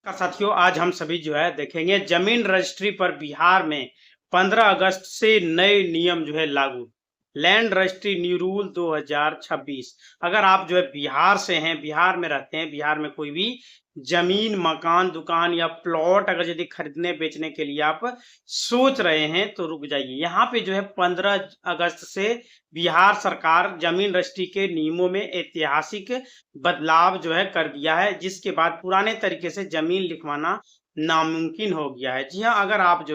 साथियों, आज हम सभी देखेंगे जमीन रजिस्ट्री पर बिहार में 15 अगस्त से नए नियम लागू। Land registry new rule 2026। अगर आप बिहार से हैं, बिहार में रहते हैं, बिहार में कोई भी जमीन, मकान, दुकान या प्लॉट अगर यदि खरीदने बेचने के लिए आप सोच रहे हैं तो रुक जाइए। यहाँ पे 15 अगस्त से बिहार सरकार जमीन रजिस्ट्री के नियमों में ऐतिहासिक बदलाव कर दिया है, जिसके बाद पुराने तरीके से जमीन लिखवाना नामुमकिन हो गया है। जी हाँ, अगर आप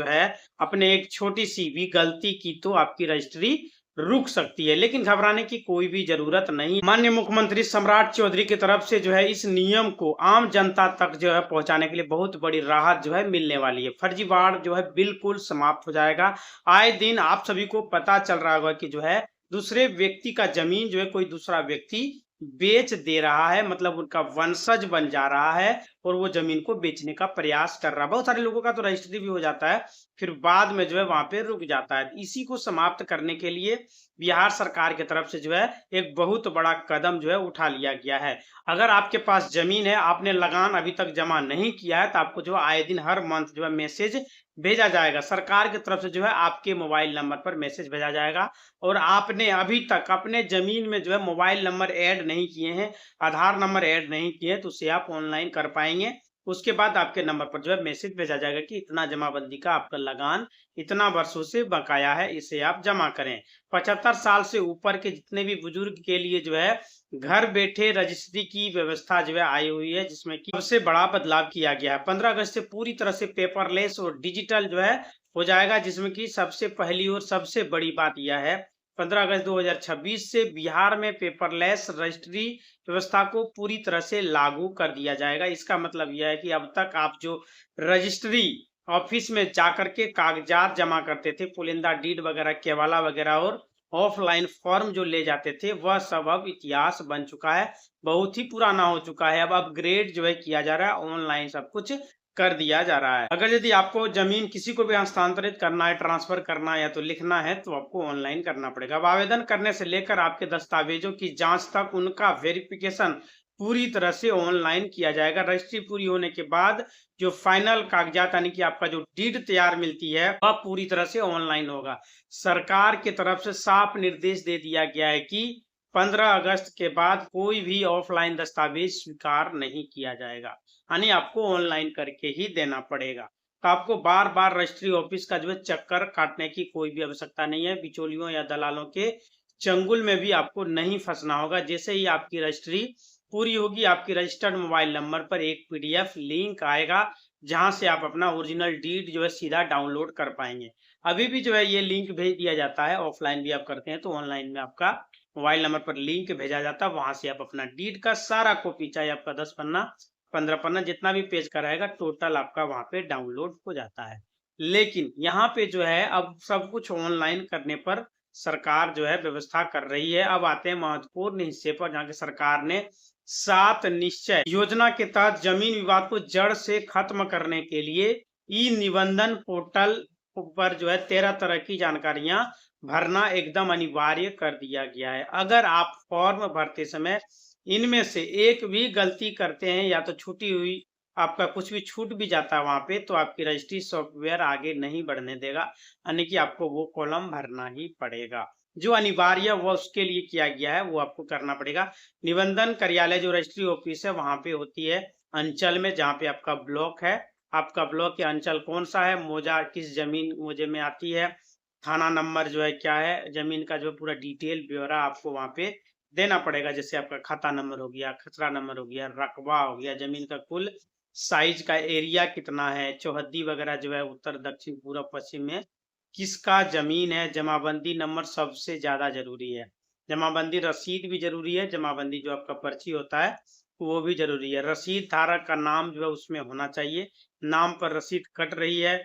अपने एक छोटी सी भी गलती की तो आपकी रजिस्ट्री रुक सकती है, लेकिन घबराने की कोई भी जरूरत नहीं। माननीय मुख्यमंत्री सम्राट चौधरी की तरफ से इस नियम को आम जनता तक पहुंचाने के लिए बहुत बड़ी राहत मिलने वाली है। फर्जीवाड़ बिल्कुल समाप्त हो जाएगा। आए दिन आप सभी को पता चल रहा होगा कि दूसरे व्यक्ति का जमीन कोई दूसरा व्यक्ति बेच दे रहा है, मतलब उनका वंशज बन जा रहा है और वो जमीन को बेचने का प्रयास कर रहा है। बहुत सारे लोगों का तो रजिस्ट्री भी हो जाता है, फिर बाद में वहां पे रुक जाता है। इसी को समाप्त करने के लिए बिहार सरकार की तरफ से एक बहुत बड़ा कदम उठा लिया गया है। अगर आपके पास जमीन है, आपने लगान अभी तक जमा नहीं किया है, तो आपको आए दिन हर मंथ मैसेज भेजा जाएगा। सरकार की तरफ से आपके मोबाइल नंबर पर मैसेज भेजा जाएगा। और आपने अभी तक अपने जमीन में मोबाइल नंबर ऐड नहीं किए हैं, आधार नंबर ऐड नहीं किए हैं, तो उसे आप ऑनलाइन कर पाएंगे। उसके बाद आपके नंबर पर मैसेज भेजा जाएगा कि इतना जमाबंदी का आपका लगान इतना वर्षों से बकाया है, इसे आप जमा करें। 75 साल से ऊपर के जितने भी बुजुर्ग के लिए घर बैठे रजिस्ट्री की व्यवस्था आई हुई है, जिसमें कि सबसे बड़ा बदलाव किया गया है। 15 अगस्त से पूरी तरह से पेपरलेस और डिजिटल हो जाएगा, जिसमें कि सबसे पहली और सबसे बड़ी बात यह है 15 अगस्त 2026 से बिहार में पेपरलेस रजिस्ट्री व्यवस्था को पूरी तरह से लागू कर दिया जाएगा। इसका मतलब यह है कि अब तक आप जो रजिस्ट्री ऑफिस में जाकर के कागजात जमा करते थे, पुलिंदा डीड वगैरह, केवाला वगैरह, और ऑफलाइन फॉर्म जो ले जाते थे, वह सब अब इतिहास बन चुका है, बहुत ही पुराना हो चुका है। अब अपग्रेड किया जा रहा है, ऑनलाइन सब कुछ कर दिया जा रहा है। अगर यदि आपको जमीन किसी को भी हस्तांतरित करना है, ट्रांसफर करना है या तो लिखना है, तो आपको ऑनलाइन करना पड़ेगा। अब आवेदन करने से लेकर आपके दस्तावेजों की जांच तक उनका वेरिफिकेशन पूरी तरह से ऑनलाइन किया जाएगा। रजिस्ट्री पूरी होने के बाद जो फाइनल कागजात यानी कि आपका जो डीड तैयार मिलती है, वह पूरी तरह से ऑनलाइन होगा। सरकार की तरफ से साफ निर्देश दे दिया गया है कि 15 अगस्त के बाद कोई भी ऑफलाइन दस्तावेज स्वीकार नहीं किया जाएगा, यानी आपको ऑनलाइन करके ही देना पड़ेगा। तो आपको बार बार रजिस्ट्री ऑफिस का चक्कर काटने की कोई भी आवश्यकता नहीं है। बिचौलियों या दलालों के चंगुल में भी आपको नहीं फंसना होगा। जैसे ही आपकी रजिस्ट्री पूरी होगी, आपकी रजिस्टर्ड मोबाइल नंबर पर एक पीडीएफ लिंक आएगा, जहां से आप अपना ओरिजिनल डीड सीधा डाउनलोड कर पाएंगे। अभी भी ये लिंक भेज दिया जाता है, ऑफलाइन भी आप करते हैं तो ऑनलाइन में आपका मोबाइल नंबर पर लिंक भेजा जाता है, वहां से आप अपना डीड का सारा कॉपी, चाहे आपका 10 पन्ना 15 पन्ना जितना भी पेज का रहेगा, टोटल आपका वहां पे डाउनलोड हो जाता है। लेकिन यहाँ पे अब सब कुछ ऑनलाइन करने पर सरकार व्यवस्था कर रही है। अब आते हैं महत्वपूर्ण हिस्से पर, जहाँ की सरकार ने 7 निश्चय योजना के तहत जमीन विवाद को जड़ से खत्म करने के लिए ई निबंधन पोर्टल पर 13 तरह की जानकारियां भरना एकदम अनिवार्य कर दिया गया है। अगर आप फॉर्म भरते समय इनमें से एक भी गलती करते हैं या तो छूटी हुई आपका कुछ भी छूट भी जाता है वहां पे, तो आपकी रजिस्ट्री सॉफ्टवेयर आगे नहीं बढ़ने देगा, यानी कि आपको वो कॉलम भरना ही पड़ेगा। जो अनिवार्य वो उसके लिए किया गया है, वो आपको करना पड़ेगा। निबंधन कार्यालय जो रजिस्ट्री ऑफिस है वहां पे होती है अंचल में, जहाँ पे आपका ब्लॉक है। आपका ब्लॉक या अंचल कौन सा है, मौजा किस जमीन मौजे में आती है, थाना नंबर क्या है, जमीन का पूरा डिटेल ब्यौरा आपको वहां पे देना पड़ेगा। जैसे आपका खाता नंबर हो गया, खसरा नंबर हो गया, रकबा हो गया, जमीन का कुल साइज का एरिया कितना है, चौहद्दी वगैरह उत्तर दक्षिण पूर्व पश्चिम में किसका जमीन है, जमाबंदी नंबर सबसे ज्यादा जरूरी है। जमाबंदी रसीद भी जरूरी है, जमाबंदी जो आपका पर्ची होता है वो भी जरूरी है। रसीद धारक का नाम उसमें होना चाहिए, नाम पर रसीद कट रही है,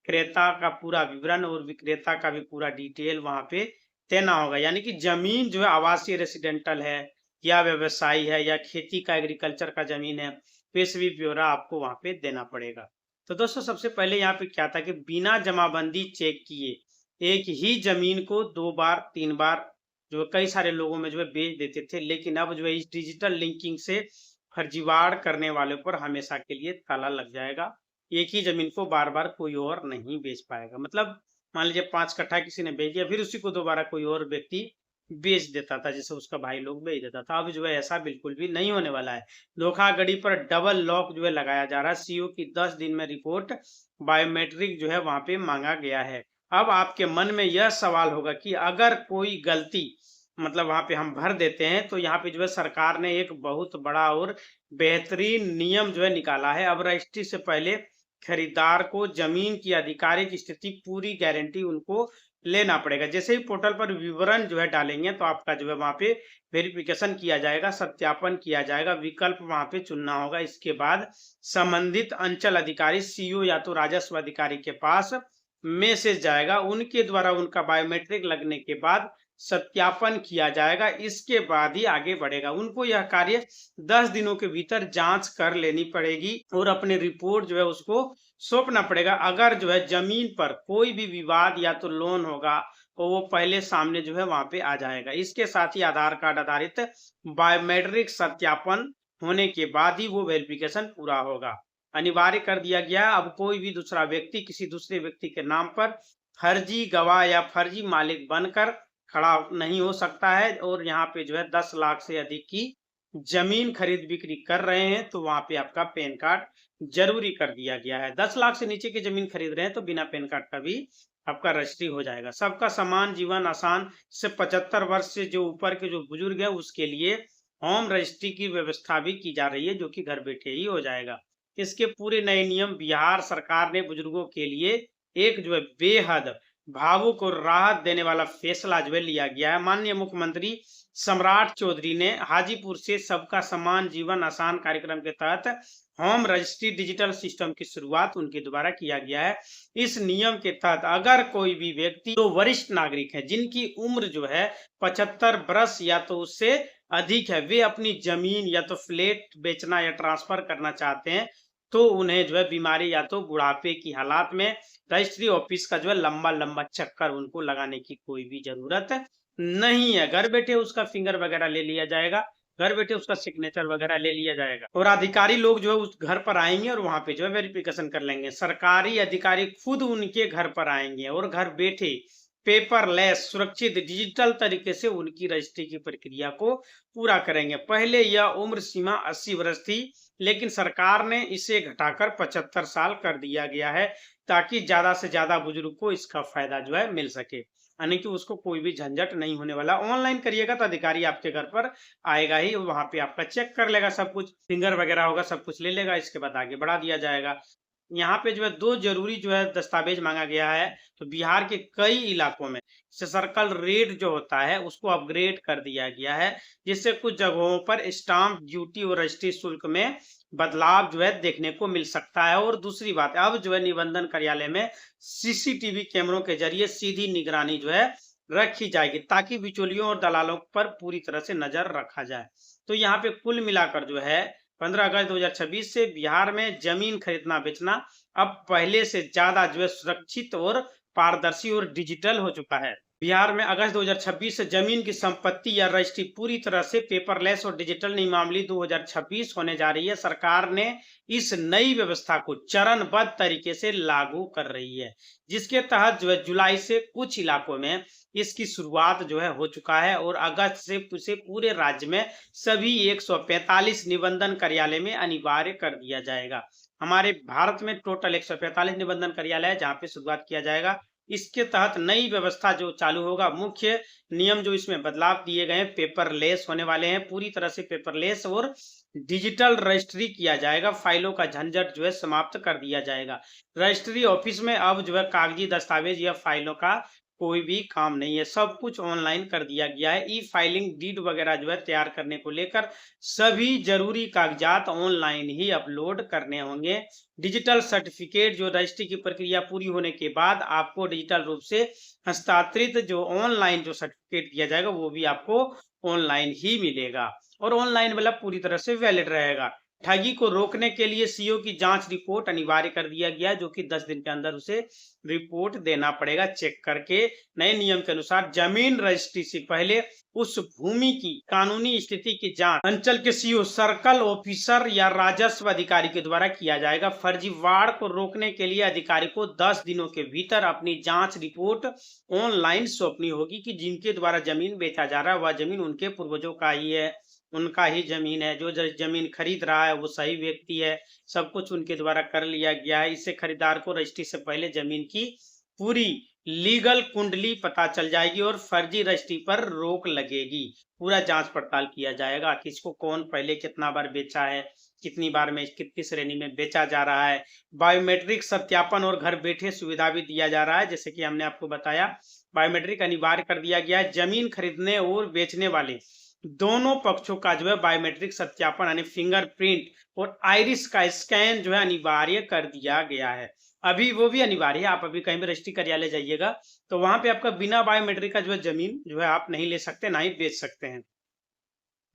क्रेता का पूरा विवरण और विक्रेता का भी पूरा डिटेल वहां पे देना होगा। यानी कि जमीन आवासीय रेसिडेंटल है या व्यवसायी है या खेती का एग्रीकल्चर का जमीन है, तो ये सभी ब्यौरा आपको वहां पे देना पड़ेगा। तो दोस्तों, सबसे पहले यहाँ पे क्या था कि बिना जमाबंदी चेक किए एक ही जमीन को 2 बार 3 बार कई सारे लोगों में बेच देते थे। लेकिन अब इस डिजिटल लिंकिंग से फर्जीवाड़ करने वालों पर हमेशा के लिए ताला लग जाएगा। एक ही जमीन को बार बार कोई और नहीं बेच पाएगा। मतलब मान लीजिए 5 कट्ठा किसी ने बेच दिया, फिर उसी को दोबारा कोई और व्यक्ति बेच देता था, जैसे उसका भाई लोग बेच देता था। अब जो है ऐसा बिल्कुल भी नहीं होने वाला है। धोखाधड़ी पर डबल लॉक जो है लगाया जा रहा है। सीओ की 10 दिन में रिपोर्ट, बायोमेट्रिक जो है वहां पे मांगा गया है। अब आपके मन में यह सवाल होगा कि अगर कोई गलती मतलब वहां पे हम भर देते हैं, तो यहाँ पे जो है सरकार ने एक बहुत बड़ा और बेहतरीन नियम जो है निकाला है। अब रजिस्ट्री से पहले खरीदार को जमीन की आधिकारिक स्थिति पूरी गारंटी उनको लेना पड़ेगा। जैसे ही पोर्टल पर विवरण जो है डालेंगे, तो आपका जो है वहां पे वेरिफिकेशन किया जाएगा, सत्यापन किया जाएगा, विकल्प वहां पे चुनना होगा। इसके बाद संबंधित अंचल अधिकारी, सीओ या तो राजस्व अधिकारी के पास मैसेज जाएगा, उनके द्वारा उनका बायोमेट्रिक लगने के बाद सत्यापन किया जाएगा। इसके बाद ही आगे बढ़ेगा। उनको यह कार्य 10 दिनों के भीतर जांच कर लेनी पड़ेगी और अपनी रिपोर्ट जो है उसको सौंपना पड़ेगा। अगर जो है जमीन पर कोई भी विवाद या तो लोन होगा, तो वो पहले सामने जो है वहां पे आ जाएगा। इसके साथ ही आधार कार्ड आधारित बायोमेट्रिक सत्यापन होने के बाद ही वो वेरिफिकेशन पूरा होगा। अनिवार्य कर दिया गया। अब कोई भी दूसरा व्यक्ति किसी दूसरे व्यक्ति के नाम पर फर्जी गवाह या फर्जी मालिक बनकर खड़ा नहीं हो सकता है। और यहाँ पे जो है 10 लाख से अधिक की जमीन खरीद बिक्री कर रहे हैं, तो वहां पे आपका पैन कार्ड जरूरी कर दिया गया है। 10 लाख से नीचे की जमीन खरीद रहे हैं तो बिना पैन कार्ड का भी आपका रजिस्ट्री हो जाएगा। सबका समान जीवन आसान से 75 वर्ष से जो ऊपर के जो बुजुर्ग है उसके लिए होम रजिस्ट्री की व्यवस्था भी की जा रही है, जो कि घर बैठे ही हो जाएगा। इसके पूरे नए नियम बिहार सरकार ने बुजुर्गों के लिए एक जो है बेहद भावुक और राहत देने वाला फैसला जो है लिया गया है। माननीय मुख्यमंत्री सम्राट चौधरी ने हाजीपुर से सबका समान जीवन आसान कार्यक्रम के तहत होम रजिस्ट्री डिजिटल सिस्टम की शुरुआत उनके द्वारा किया गया है। इस नियम के तहत अगर कोई भी व्यक्ति तो वरिष्ठ नागरिक है जिनकी उम्र जो है 75 वर्ष या तो उससे अधिक है, वे अपनी जमीन या तो फ्लैट बेचना या ट्रांसफर करना चाहते हैं, तो उन्हें जो है बीमारी या तो बुढ़ापे की हालात में रजिस्ट्री ऑफिस का जो है लंबा लंबा चक्कर उनको लगाने की कोई भी जरूरत नहीं है। घर बैठे उसका फिंगर वगैरह ले लिया जाएगा, घर बैठे उसका सिग्नेचर वगैरह ले लिया जाएगा और अधिकारी लोग जो है उस घर पर आएंगे और वहां पे जो है वेरिफिकेशन कर लेंगे। सरकारी अधिकारी खुद उनके घर पर आएंगे और घर बैठे पेपरलेस सुरक्षित डिजिटल तरीके से उनकी रजिस्ट्री की प्रक्रिया को पूरा करेंगे। पहले यह उम्र सीमा 80 वर्ष थी, लेकिन सरकार ने इसे घटाकर 75 साल कर दिया गया है, ताकि ज्यादा से ज्यादा बुजुर्ग को इसका फायदा जो है मिल सके, यानी कि उसको कोई भी झंझट नहीं होने वाला। ऑनलाइन करिएगा तो अधिकारी आपके घर पर आएगा ही, वहां पे आपका चेक कर लेगा, सब कुछ फिंगर वगैरह होगा, सब कुछ ले लेगा, इसके बाद आगे बढ़ा दिया जाएगा। यहाँ पे जो है 2 जरूरी जो है दस्तावेज मांगा गया है। तो बिहार के कई इलाकों में सर्कल रेट जो होता है उसको अपग्रेड कर दिया गया है, जिससे कुछ जगहों पर स्टाम्प ड्यूटी और रजिस्ट्री शुल्क में बदलाव जो है देखने को मिल सकता है। और दूसरी बात, अब जो है निबंधन कार्यालय में सीसीटीवी कैमरों के जरिए सीधी निगरानी जो है रखी जाएगी, ताकि बिचौलियों और दलालों पर पूरी तरह से नजर रखा जाए। तो यहाँ पे कुल मिलाकर जो है 15 अगस्त 2026 से बिहार में जमीन खरीदना बेचना अब पहले से ज्यादा जो है सुरक्षित और पारदर्शी और डिजिटल हो चुका है। बिहार में अगस्त 2026 से जमीन की संपत्ति या रजिस्ट्री पूरी तरह से पेपरलेस और डिजिटल नियमावली 2026 होने जा रही है। सरकार ने इस नई व्यवस्था को चरणबद्ध तरीके से लागू कर रही है, जिसके तहत जो है जुलाई से कुछ इलाकों में इसकी शुरुआत जो है हो चुका है और अगस्त से पूरे राज्य में सभी 145 निबंधन कार्यालय में अनिवार्य कर दिया जाएगा। हमारे भारत में टोटल 145 निबंधन कार्यालय है जहां पे शुरुआत किया जाएगा। इसके तहत नई व्यवस्था जो चालू होगा, मुख्य नियम जो इसमें बदलाव दिए गए हैं, पेपरलेस होने वाले हैं, पूरी तरह से पेपरलेस और डिजिटल रजिस्ट्री किया जाएगा। फाइलों का झंझट जो है समाप्त कर दिया जाएगा। रजिस्ट्री ऑफिस में अब जो है कागजी दस्तावेज या फाइलों का कोई भी काम नहीं है, सब कुछ ऑनलाइन कर दिया गया है। ई फाइलिंग डीड वगैरह जो है तैयार करने को लेकर सभी जरूरी कागजात ऑनलाइन ही अपलोड करने होंगे। डिजिटल सर्टिफिकेट जो रजिस्ट्री की प्रक्रिया पूरी होने के बाद आपको डिजिटल रूप से हस्तांतरित जो ऑनलाइन जो सर्टिफिकेट दिया जाएगा वो भी आपको ऑनलाइन ही मिलेगा और ऑनलाइन मतलब पूरी तरह से वैलिड रहेगा। ठगी को रोकने के लिए सीओ की जांच रिपोर्ट अनिवार्य कर दिया गया, जो कि 10 दिन के अंदर उसे रिपोर्ट देना पड़ेगा चेक करके। नए नियम के अनुसार जमीन रजिस्ट्री से पहले उस भूमि की कानूनी स्थिति की जांच अंचल के सीओ, सर्कल ऑफिसर या राजस्व अधिकारी के द्वारा किया जाएगा। फर्जीवाड़ को रोकने के लिए अधिकारी को 10 दिनों के भीतर अपनी जांच रिपोर्ट ऑनलाइन सौंपनी होगी कि जिनके द्वारा जमीन बेचा जा रहा है वह जमीन उनके पूर्वजों का ही है, उनका ही जमीन है, जो जमीन खरीद रहा है वो सही व्यक्ति है, सब कुछ उनके द्वारा कर लिया गया है। इससे खरीदार को रजिस्ट्री से पहले जमीन की पूरी लीगल कुंडली पता चल जाएगी और फर्जी रजिस्ट्री पर रोक लगेगी। पूरा जांच पड़ताल किया जाएगा, किसको कौन पहले कितना बार बेचा है, कितनी बार में कितनी श्रेणी में बेचा जा रहा है। बायोमेट्रिक सत्यापन और घर बैठे सुविधा भी दिया जा रहा है, जैसे कि हमने आपको बताया बायोमेट्रिक अनिवार्य कर दिया गया है। जमीन खरीदने और बेचने वाले दोनों पक्षों का जो है बायोमेट्रिक सत्यापन यानी फिंगरप्रिंट और आइरिस का स्कैन जो है अनिवार्य कर दिया गया है। अभी वो भी अनिवार्य है। आप अभी कहीं भी रजिस्ट्री कार्यालय जाइएगा तो वहां पे आपका बिना बायोमेट्रिक का जो है जमीन जो है आप नहीं ले सकते, ना ही बेच सकते हैं।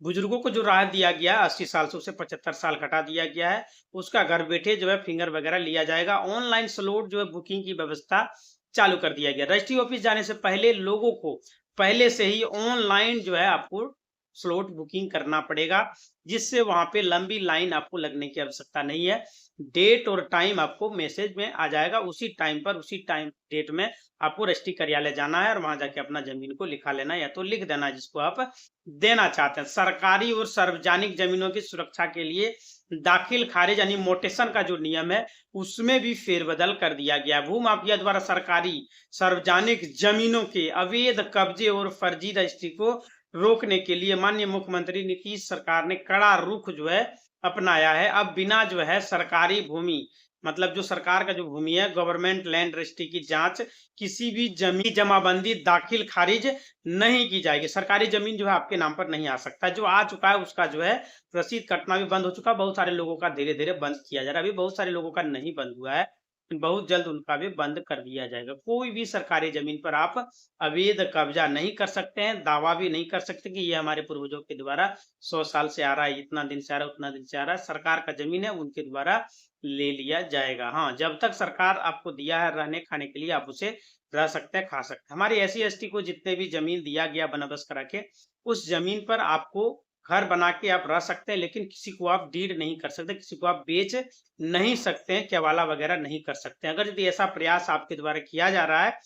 बुजुर्गों को जो राहत दिया गया 80 साल से उसे 75 साल घटा दिया गया है। उसका घर बैठे जो है फिंगर वगैरह लिया जाएगा। ऑनलाइन स्लॉट जो है बुकिंग की व्यवस्था चालू कर दिया गया। रजिस्ट्री ऑफिस जाने से पहले लोगों को पहले से ही ऑनलाइन जो है आपको स्लॉट बुकिंग करना पड़ेगा, जिससे वहां पे लंबी लाइन आपको लगने की आवश्यकता नहीं है। डेट और टाइम आपको मैसेज में आ जाएगा, उसी टाइम पर उसी टाइम डेट में आपको रजिस्ट्री कार्यालय जाना है और वहां जाके अपना जमीन को लिखा लेना या तो लिख देना जिसको आप देना चाहते हैं। सरकारी और सार्वजनिक जमीनों की सुरक्षा के लिए दाखिल खारिज यानी मोटेशन का जो नियम है उसमें भी फेरबदल कर दिया गया। भूमाफिया द्वारा सरकारी सार्वजनिक जमीनों के अवैध कब्जे और फर्जी रजिस्ट्री को रोकने के लिए माननीय मुख्यमंत्री नीतीश सरकार ने कड़ा रुख जो है अपनाया है। अब बिना जो है सरकारी भूमि मतलब जो सरकार का जो भूमि है गवर्नमेंट लैंड रजिस्ट्री की जांच किसी भी जमीन जमाबंदी दाखिल खारिज नहीं की जाएगी। सरकारी जमीन जो है आपके नाम पर नहीं आ सकता। जो आ चुका है उसका जो है रसीद कटना भी बंद हो चुका। बहुत सारे लोगों का धीरे धीरे बंद किया जा रहा है। अभी बहुत सारे लोगों का नहीं बंद हुआ है, बहुत जल्द उनका भी बंद कर दिया जाएगा। कोई भी सरकारी जमीन पर आप अवैध कब्जा नहीं कर सकते हैं, दावा भी नहीं कर सकते कि ये हमारे पूर्वजों के द्वारा 100 साल से आ रहा है, इतना दिन से आ रहा है, उतना दिन से आ रहा है। सरकार का जमीन है उनके द्वारा ले लिया जाएगा। हाँ, जब तक सरकार आपको दिया है रहने खाने के लिए आप उसे रह सकते हैं, खा सकते हैं। हमारे SC ST को जितने भी जमीन दिया गया बंदोबस्त करा के उस जमीन पर आपको घर बना के आप रह सकते हैं, लेकिन किसी को आप डीड नहीं कर सकते, किसी को आप बेच नहीं सकते हैं, केवाला वगैरह नहीं कर सकते। अगर यदि ऐसा प्रयास आपके द्वारा किया जा रहा है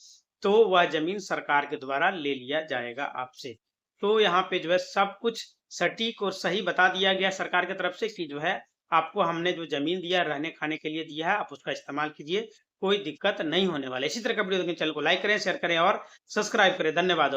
तो वह जमीन सरकार के द्वारा ले लिया जाएगा आपसे। तो यहाँ पे जो है सब कुछ सटीक और सही बता दिया गया सरकार की तरफ से कि जो है आपको हमने जो जमीन दिया रहने खाने के लिए दिया है, आप उसका इस्तेमाल कीजिए, कोई दिक्कत नहीं होने वाला। इसी तरह का वीडियो देखने चैनल को लाइक करें, शेयर करें और सब्सक्राइब करें। धन्यवाद।